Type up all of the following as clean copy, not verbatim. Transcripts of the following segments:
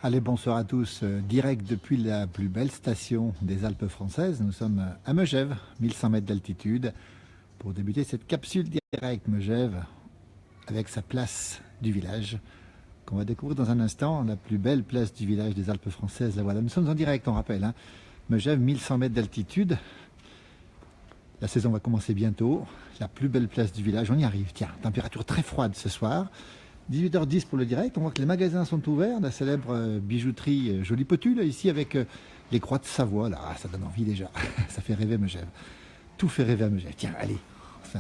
Allez, bonsoir à tous. Direct depuis la plus belle station des Alpes françaises. Nous sommes à Megève, 1100 mètres d'altitude, pour débuter cette capsule directe Megève avec sa place du village qu'on va découvrir dans un instant. La plus belle place du village des Alpes françaises, la voilà. Nous sommes en direct, on rappelle. Megève, 1100 mètres d'altitude. La saison va commencer bientôt. La plus belle place du village, on y arrive. Tiens, température très froide ce soir. 18h10 pour le direct, on voit que les magasins sont ouverts, la célèbre bijouterie Jolie Potule, ici avec les croix de Savoie, là, ça donne envie déjà, ça fait rêver Megève, tout fait rêver à Megève. Tiens, allez, on fait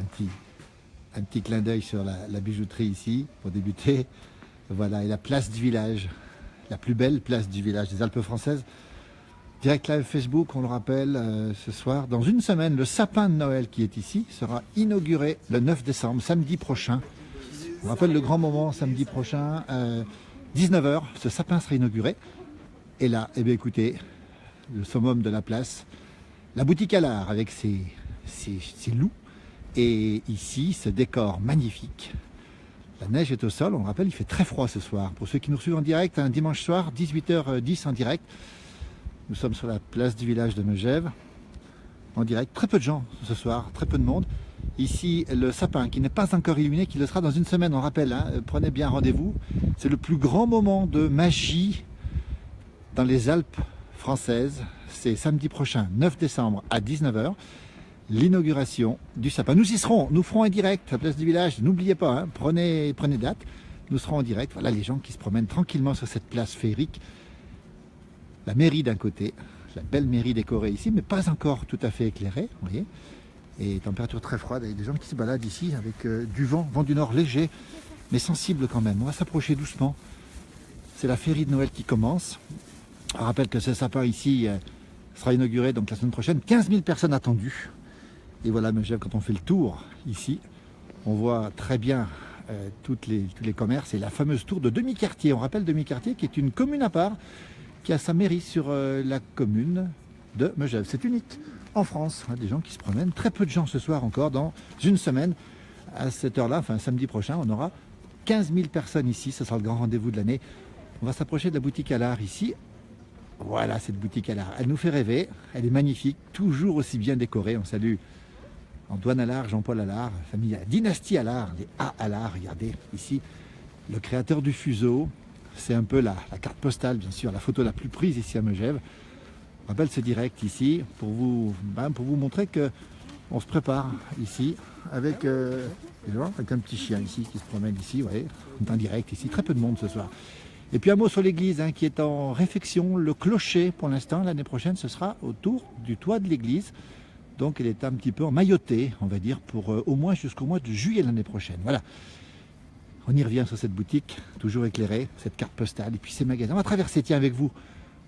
un petit clin d'œil sur la bijouterie ici, pour débuter, voilà, et la place du village, la plus belle place du village des Alpes françaises. Direct live Facebook, on le rappelle, ce soir, dans une semaine, le sapin de Noël qui est ici sera inauguré le 9 décembre, samedi prochain. On rappelle le grand moment samedi prochain, 19h, ce sapin sera inauguré. Et là, eh bien écoutez, le summum de la place, la boutique à l'art avec ses loups. Et ici, ce décor magnifique. La neige est au sol, on le rappelle, il fait très froid ce soir. Pour ceux qui nous suivent en direct, un dimanche soir, 18h10 en direct. Nous sommes sur la place du village de Megève, en direct. Très peu de gens ce soir, très peu de monde. Ici, le sapin qui n'est pas encore illuminé, qui le sera dans une semaine, on rappelle, prenez bien rendez-vous. C'est le plus grand moment de magie dans les Alpes françaises. C'est samedi prochain, 9 décembre à 19h, l'inauguration du sapin. Nous y serons, nous ferons un direct à la place du village. N'oubliez pas, prenez date, nous serons en direct. Voilà les gens qui se promènent tranquillement sur cette place féerique. La mairie d'un côté, la belle mairie décorée ici, mais pas encore tout à fait éclairée, vous voyez. Et température très froide, avec des gens qui se baladent ici avec du vent du nord léger, mais sensible quand même. On va s'approcher doucement. C'est la féerie de Noël qui commence. On rappelle que ce sapin ici sera inauguré donc la semaine prochaine. 15 000 personnes attendues. Et voilà Megève, quand on fait le tour ici, on voit très bien tous les commerces et la fameuse tour de Demi-Quartier. On rappelle Demi-Quartier qui est une commune à part, qui a sa mairie sur la commune de Megève. C'est unique en France, des gens qui se promènent, très peu de gens ce soir encore, dans une semaine, à cette heure-là, enfin samedi prochain, on aura 15 000 personnes ici, ce sera le grand rendez-vous de l'année. On va s'approcher de la boutique à l'art ici. Voilà cette boutique à l'art, elle nous fait rêver, elle est magnifique, toujours aussi bien décorée. On salue Antoine Allard, Jean-Paul Allard, famille dynastie Allard, les A Allard, regardez ici, le créateur du fuseau. C'est un peu la carte postale, bien sûr, la photo la plus prise ici à Megève. Je rappelle ce direct ici pour vous montrer que on se prépare ici avec un petit chien ici qui se promène ici, vous voyez, on est en direct ici, très peu de monde ce soir. Et puis un mot sur l'église qui est en réfection, le clocher pour l'instant, l'année prochaine ce sera autour du toit de l'église. Donc elle est un petit peu emmaillotée, on va dire, pour au moins jusqu'au mois de juillet l'année prochaine. Voilà. On y revient sur cette boutique, toujours éclairée, cette carte postale, et puis ces magasins. On va traverser, tiens, avec vous.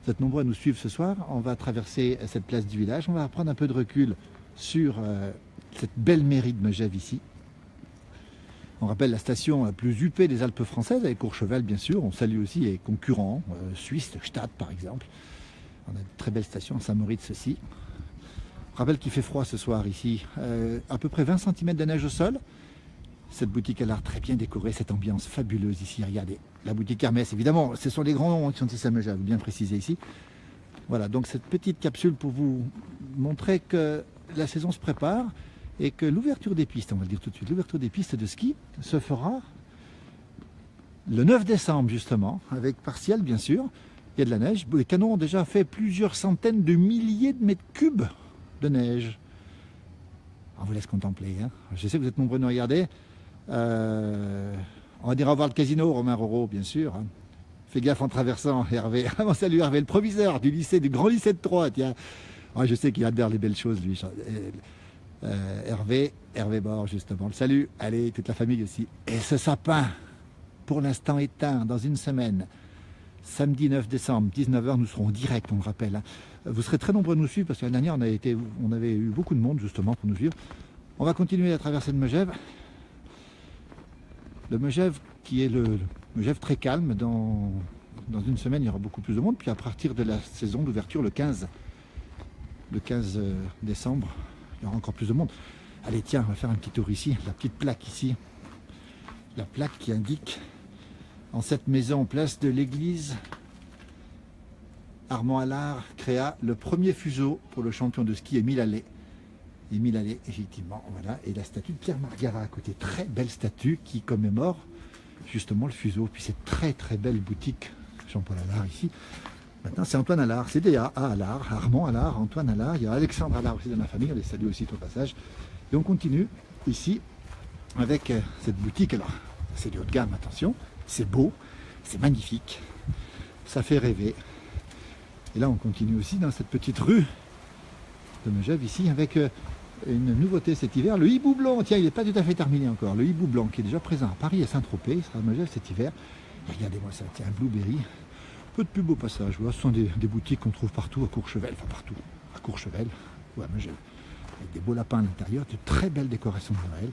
Vous êtes nombreux à nous suivre ce soir. On va traverser cette place du village. On va prendre un peu de recul sur cette belle mairie de Megève ici. On rappelle la station la plus huppée des Alpes françaises, avec Courchevel, bien sûr. On salue aussi les concurrents suisses, le Stade, par exemple. On a de très belles stations, Saint-Moritz aussi. On rappelle qu'il fait froid ce soir ici. À peu près 20 cm de neige au sol. Cette boutique à l'art très bien décorée, cette ambiance fabuleuse ici, regardez. La boutique Hermès, évidemment, ce sont les grands noms qui sont ici à Megève, bien précisé ici. Voilà, donc cette petite capsule pour vous montrer que la saison se prépare et que l'ouverture des pistes, on va le dire tout de suite, l'ouverture des pistes de ski se fera le 9 décembre justement, avec partiel bien sûr. Il y a de la neige, les canons ont déjà fait plusieurs centaines de milliers de mètres cubes de neige. On vous laisse contempler, Je sais que vous êtes nombreux à nous regarder. On va dire au revoir le casino, Romain Roro, bien sûr. Fais gaffe en traversant, Hervé. Salut Hervé, le proviseur du grand lycée de Troyes, tiens. Je sais qu'il adore les belles choses, lui. Hervé Bord, justement. Le salut, allez, toute la famille aussi. Et ce sapin, pour l'instant éteint, dans une semaine, samedi 9 décembre, 19h, nous serons en direct, on le rappelle. Vous serez très nombreux à nous suivre, parce que l'année dernière, on avait eu beaucoup de monde, justement, pour nous suivre. On va continuer à traverser le Megève. Le Megève qui est le Megève très calme, dans une semaine il y aura beaucoup plus de monde, puis à partir de la saison d'ouverture le 15 décembre, il y aura encore plus de monde. Allez tiens, on va faire un petit tour ici, la petite plaque ici, la plaque qui indique en cette maison place de l'église Armand Allard créa le premier fuseau pour le champion de ski Émile Allais. Émile Allais, effectivement, voilà. Et la statue de Pierre Margarat à côté, très belle statue qui commémore justement le fuseau. Puis cette très très belle boutique Jean-Paul Allard ici. Maintenant c'est Antoine Allard, c'est des Allard, Armand Allard, Antoine Allard, il y a Alexandre Allard aussi dans la famille, on les salue aussi au passage. Et on continue ici avec cette boutique. Alors c'est du haut de gamme, attention, c'est beau, c'est magnifique, ça fait rêver. Et là on continue aussi dans cette petite rue de Megève ici avec une nouveauté cet hiver, le hibou blanc. Tiens, il n'est pas tout à fait terminé encore, le hibou blanc qui est déjà présent à Paris et Saint-Tropez, il sera à Megève cet hiver. Et regardez-moi ça, tiens, un blueberry. Peu de pubs au passage, voilà, ce sont des boutiques qu'on trouve partout à Courchevel, enfin partout, à Courchevel ou à Megève, avec des beaux lapins à l'intérieur, de très belles décorations de Noël.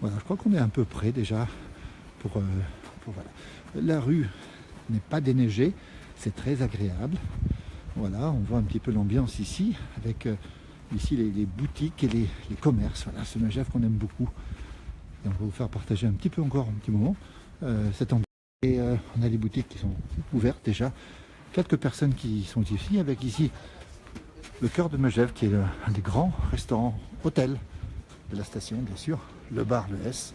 Voilà, je crois qu'on est un peu près déjà pour voilà. La rue n'est pas déneigée, c'est très agréable. Voilà, on voit un petit peu l'ambiance ici, avec ici les boutiques et les commerces. Voilà, c'est Megève qu'on aime beaucoup. Et on va vous faire partager un petit peu encore, un petit moment, cette ambiance. Et on a les boutiques qui sont ouvertes déjà. Quelques personnes qui sont ici, avec ici le cœur de Megève, qui est un des grands restaurants hôtels de la station, bien sûr, le bar Le S,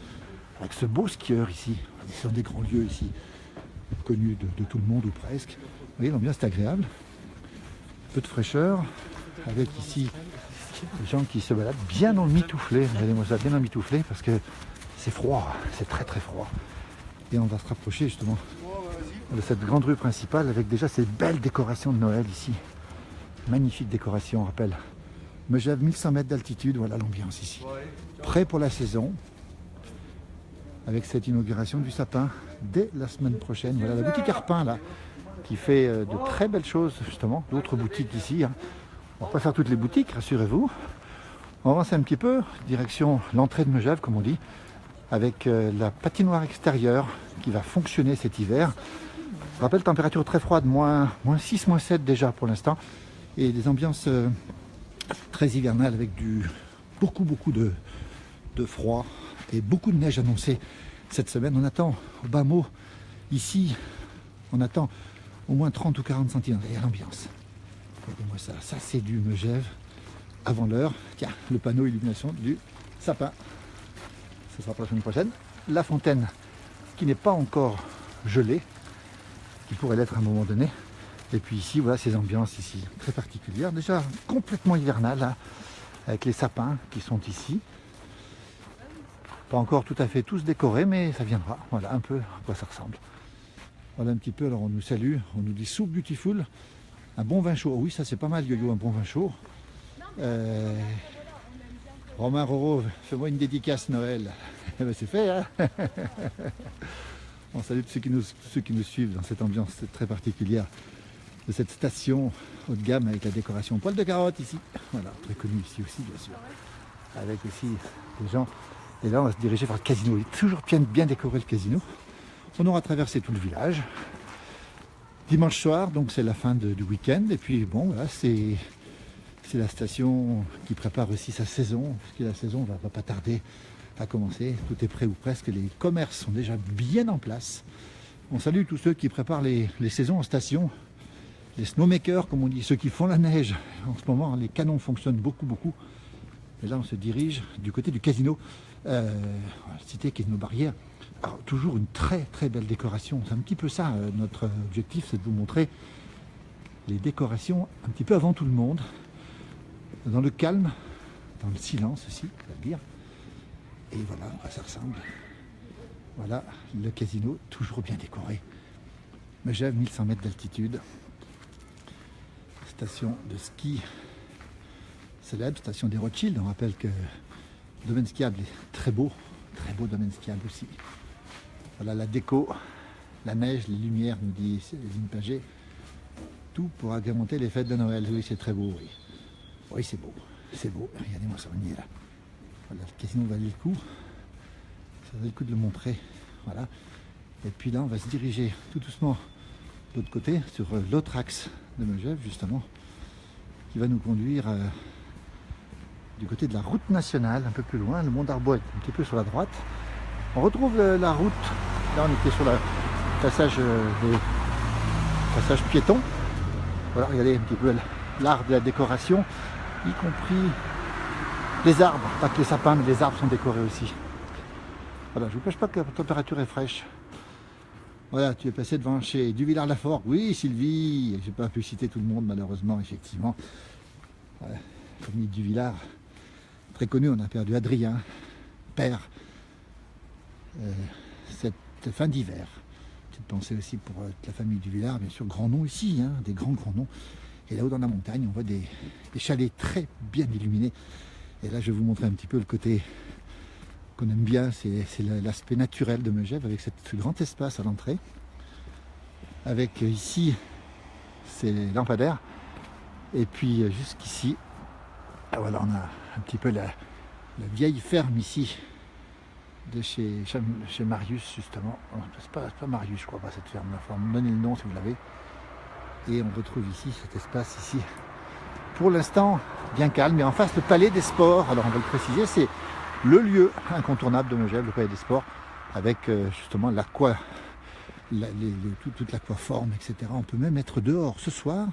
avec ce beau skieur ici. Ce sont des grands lieux ici, connus de tout le monde ou presque. Vous voyez, l'ambiance est agréable. Un peu de fraîcheur, avec ici des gens qui se baladent bien dans le mitouflé. Regardez-moi ça, bien dans le mitouflé, parce que c'est froid, c'est très très froid. Et on va se rapprocher justement de cette grande rue principale avec déjà ces belles décorations de Noël ici. Magnifique décoration, on rappelle. Megève, 1100 mètres d'altitude, voilà l'ambiance ici. Prêt pour la saison, avec cette inauguration du sapin dès la semaine prochaine. Voilà la boutique Arpin là, qui fait de très belles choses justement. D'autres boutiques ici. Hein. On va pas faire toutes les boutiques, rassurez-vous. On avance un petit peu, direction l'entrée de Megève, comme on dit, avec la patinoire extérieure qui va fonctionner cet hiver. Je rappelle, température très froide, moins 6, moins 7 déjà pour l'instant, et des ambiances très hivernales avec beaucoup de froid et beaucoup de neige annoncée cette semaine. On attend, au bas mot, ici, on attend au moins 30 ou 40 cm. Et l'ambiance. Regardez-moi ça, ça c'est du Megève avant l'heure. Tiens, le panneau illumination du sapin. Ce sera pour la semaine prochaine. La fontaine qui n'est pas encore gelée, qui pourrait l'être à un moment donné. Et puis ici, voilà ces ambiances ici, très particulières, déjà complètement hivernales, hein, avec les sapins qui sont ici. Pas encore tout à fait tous décorés, mais ça viendra. Voilà un peu à quoi ça ressemble. Voilà un petit peu, alors on nous salue, on nous dit So Beautiful, un bon vin chaud. Oui, ça c'est pas mal, Yo-Yo, un bon vin chaud. Romain Roro, fais-moi une dédicace Noël. Eh ben, c'est fait, hein. On salue tous ceux qui nous suivent dans cette ambiance très particulière de cette station haut de gamme avec la décoration poil de carotte ici. Voilà, très connu ici aussi, bien sûr. Avec aussi des gens. Et là, on va se diriger vers le casino. Il est toujours bien décoré le casino. On aura traversé tout le village. Dimanche soir, donc c'est la fin du week-end. Et puis bon, voilà, c'est la station qui prépare aussi sa saison, puisque la saison va pas tarder à commencer. Tout est prêt ou presque. Les commerces sont déjà bien en place. On salue tous ceux qui préparent les saisons en station. Les snowmakers, comme on dit, ceux qui font la neige. En ce moment, les canons fonctionnent beaucoup. Et là, on se dirige du côté du casino. Cité Casino Barrière. Alors, toujours une très belle décoration. C'est un petit peu ça, notre objectif, c'est de vous montrer les décorations un petit peu avant tout le monde. Dans le calme, dans le silence aussi, on va dire. Et voilà à quoi ça ressemble. Voilà le casino, toujours bien décoré. Megève, 1100 mètres d'altitude. Station de ski célèbre, station des Rothschild. On rappelle que le domaine skiable est très beau domaine skiable aussi. Voilà la déco, la neige, les lumières, nous dit Zine Pagé. Tout pour agrémenter les fêtes de Noël. Oui, c'est très beau, oui. Oui, c'est beau. Regardez-moi ça, on y est là. Voilà, le casino valait le coup. Ça valait le coup de le montrer. Voilà. Et puis là, on va se diriger tout doucement de l'autre côté, sur l'autre axe de Megève, justement, qui va nous conduire du côté de la route nationale, un peu plus loin. Le Mont d'Arbois est un petit peu sur la droite. On retrouve la route. Là, on était sur le passage piéton. Voilà, regardez un petit peu l'art de la décoration, y compris les arbres, pas que les sapins, mais les arbres sont décorés aussi. Voilà, je ne vous cache pas que la température est fraîche. Voilà, tu es passé devant chez Duvillard-la-Forgue. Oui, Sylvie, j'ai pas pu citer tout le monde malheureusement, effectivement. Voilà, famille Duvillard, très connue, on a perdu Adrien, père, cette fin d'hiver. Petite pensée aussi pour la famille Duvillard, bien sûr, grand nom ici, hein, des grands noms. Et là-haut dans la montagne, on voit des chalets très bien illuminés. Et là, je vais vous montrer un petit peu le côté qu'on aime bien, c'est l'aspect naturel de Megève, avec ce grand espace à l'entrée. Avec ici, ces lampadaires. Et puis jusqu'ici, voilà, on a un petit peu la vieille ferme ici, de chez Marius, justement. C'est pas Marius, je crois, pas cette ferme. Il faut me donner le nom si vous l'avez. Et on retrouve ici cet espace ici. Pour l'instant, bien calme, mais en face, le Palais des Sports. Alors, on va le préciser, c'est le lieu incontournable de Megève, le Palais des Sports, avec justement toute l'aquaforme, etc. On peut même être dehors ce soir,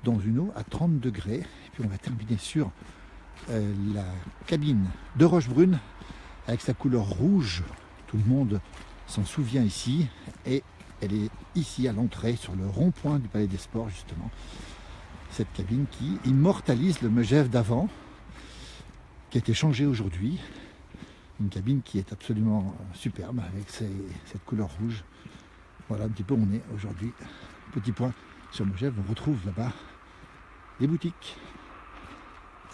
dans une eau à 30 degrés. Et puis, on va terminer sur la cabine de Rochebrune, avec sa couleur rouge. Tout le monde s'en souvient ici. Et elle est ici, à l'entrée, sur le rond-point du Palais des Sports, justement. Cette cabine qui immortalise le Megève d'avant, qui a été changée aujourd'hui. Une cabine qui est absolument superbe, avec cette couleur rouge. Voilà un petit peu où on est aujourd'hui. Petit point sur Megève, on retrouve là-bas les boutiques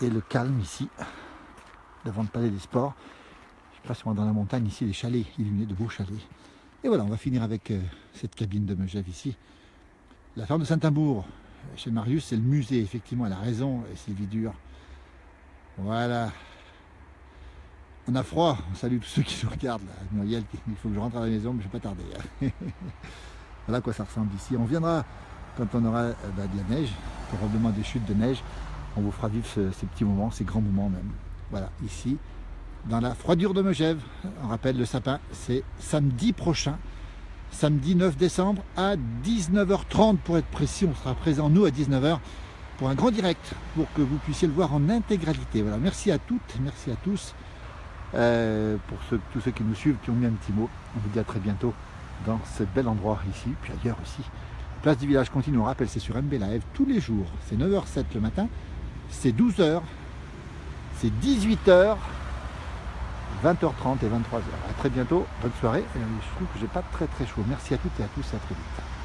et le calme ici, devant le Palais des Sports. Je passe dans la montagne ici, les chalets illuminés, de beaux chalets. Et voilà, on va finir avec cette cabine de Megève ici. La ferme de Saint-Imbourg, chez Marius, c'est le musée, effectivement, elle a raison, Sylvie Dur. Voilà. On a froid, on salue tous ceux qui nous regardent. Là. Muriel, il faut que je rentre à la maison, mais je ne vais pas tarder. Hein. Voilà à quoi ça ressemble ici. On viendra quand on aura de la neige, probablement des chutes de neige. On vous fera vivre ces petits moments, ces grands moments même. Voilà, ici, dans la froidure de Megève. On rappelle, le sapin, c'est samedi prochain. Samedi 9 décembre à 19h30 pour être précis, on sera présent nous à 19h pour un grand direct pour que vous puissiez le voir en intégralité. Voilà, merci à toutes, merci à tous pour tous ceux qui nous suivent, qui ont mis un petit mot. On vous dit à très bientôt dans ce bel endroit ici, puis ailleurs aussi. Place du village continue, on rappelle, c'est sur MB Live tous les jours. C'est 9h07 le matin, c'est 12h, c'est 18h. 20h30 et 23h. A très bientôt, bonne soirée. Je trouve que j'ai pas très chaud. Merci à toutes et à tous et à très vite.